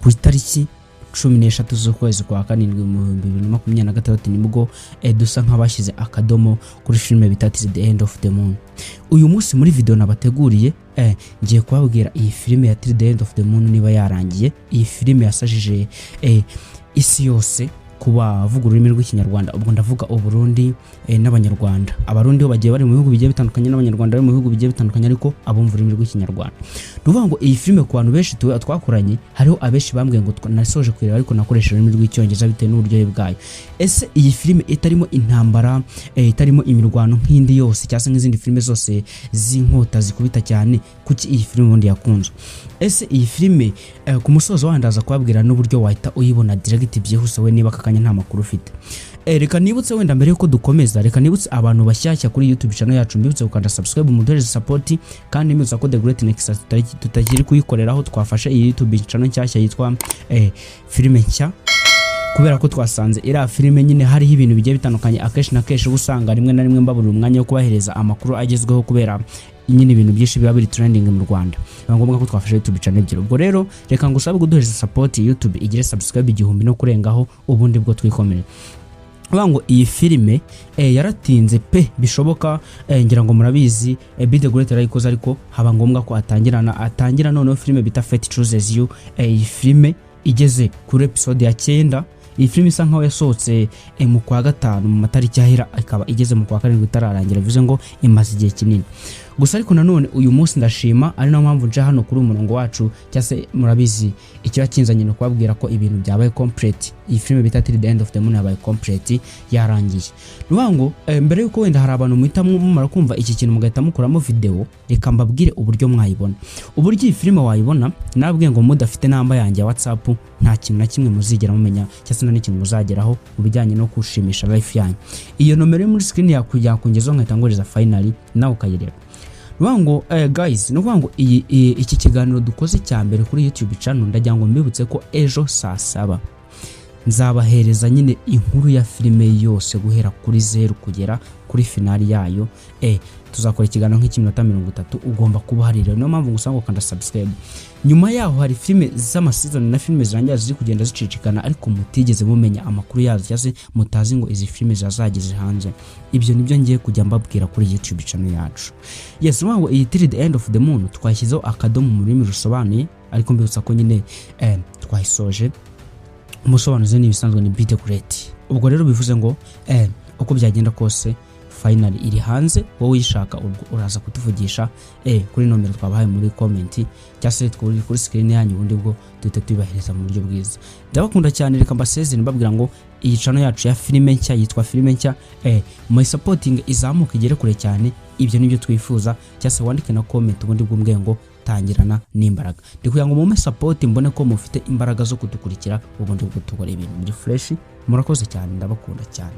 ku itariki 13 z'ukwezi kwa karindwi mu 2026 nibwo dusa nk'abashyize akadomo kuri filime bita The End of the Moon. Uyu munsi muri video nabateguriye ngiye kubabwira iyi filime ya The End of the Moon niba yarangiye. Iyi filime yasajije isi yose kuba vuga ururimi rw'ikinyarwanda, ubwo ndavuga Uburundi n'abanyarwanda. Abarundi bo bagiye bari mu bihugu bigiye bitandukanye n'abanyarwanda bari mu bihugu bigiye bitandukanye ariko abumva ururimi rw'ikinyarwanda. Nuvuga ngo iyi filime ku bantu benshi twakoranye hariho abenshi bambwiye ngo nasoje kwireba ariko nakoresha ururimi rw'icyongereza bitewe n'uburyohe bwayo. Ese iyi filime itarimo intambara, itarimo imirwano nk'indi yose cyangwa nk'izindi filime zose z'inkota zikubita cyane, kuki iyi filime ubundi yakunzwe? Ese iyi filime ku musozo wandaza kubabwira n'uburyo wahita uyibona direct byihuse we niba kakanya nta makuru ufite. Reka nibutse wenda mbere yuko dukomeza, reka nibutse abantu bashyashya kuri YouTube channel yacu, mbibutse gukanda subscribe muduhereze support, kandi mbibutse ko The Great Next tutagiri kuyikoreraho twafashe iyi YouTube channel nshyashya yitwa filime nshya, kubera ko twasanze ira filime nyine hariho ibintu bigiye bitandukanye akeshi na keshi usanga rimwe na rimwe mbabura umwanya wo kubahereza amakuru agezweho kubera nyine ibintu byinshi biba biri trending mu Rwanda. Ngombwa ko twafashe YouTube channel ebyiri. Ubwo rero reka ngusabe kuduhereza support, YouTube igire subscribe 1000 no kurengaho ubundi bwo twikomere. Bango iyi filime yaratinze pe bishoboka, ngira ngo murabizi The Great yarayikoze ariko haba ngombwa ko atangira noneho filime bita Fate Chooses You. Iyi filime igeze kuri episode ya 9. Iyi filime isa nkaho yasohotse mu kwa gatanu mu matariki ahera, ikaba igeze mu kwa karindwi itararangira, bivuze ngo imaze igihe kinini. Gusa ariko nanone uyu munsi ndashima, ari nayo mpamvu nje hano kuri umurongo wacu, cyase murabizi ikiba kinzanye no kubabwira ko ibintu byabaye complete. Iyi filime bita The End of the Moon yabaye complete, yarangiye. Nubango mbere yuko wenda hari abantu muhita mumara kumva iki kintu mugahita mukuramo video, reka mbabwire uburyo mwayibona. Uburyo iyi filime wayibona nabwiye ngo mudafite namba yanjye ya WhatsApp nta kintu na kimwe muzigera mumenya, cyase n'ikintu muzageraho mu bijyanye no kushimisha life yanyu. Iyo nomero muri screen yakungezo nkahita ngoreza finally nawe ukayireba. Nubango guys, nubango iki kiganiro dukoze cyambere kuri YouTube channel, ndagira ngo mbibutse ko ejo saa 7 nzabahereza nyine inkuru ya filime yose guhera kuri 0 kugera kuri finali yayo. Tuzakora ikiganiro nk'ikiminota 30, ugomba kuba hari rero. Niyo mpamvu ngusanga ukanda subscribe. Nyuma yaho hari filime z'amasezon na filime zirangira ziri kugenda zicicikana ariko mutigeze mumenya amakuru yazo, cyase mutazi ngo izi filime zazageze hanze. Ibyo nibyo ngiye kujya mbabwira kuri YouTube channel yacu. Yes, nubango iyi The End of the Moon twashyizeho akadomo mu rurimi rusobanuye, ariko mbibutsa ko nyine twayisoje. Umusobanuzi ni bisanzwe ni The Great. Ubwo rero bivuze ngo uko byagenda kose finally iri hanze, wowe uyishaka ubwo uraza kutuvugisha kuri nomero twabahaye muri comment cyase kuri screen yanyu, ubundi bwo duhita tubibahereza mu buryo bwiza. Ndabakunda cyane, reka mbasezere mbabwira ngo iyi channel yacu ya filime nshya yitwa filime nshya, my supporting izamuka igere kure cyane. Ibyo nibyo twifuza, cyase wandike na comment ubundi bwo mbwe ngo tangirana n'imbaraga. Ndikugira ngo mume support mbone ko mufite imbaraga zo kudukurikira ubundi bwo tukora ibintu muri fresh. Murakoze cyane, ndabakunda cyane.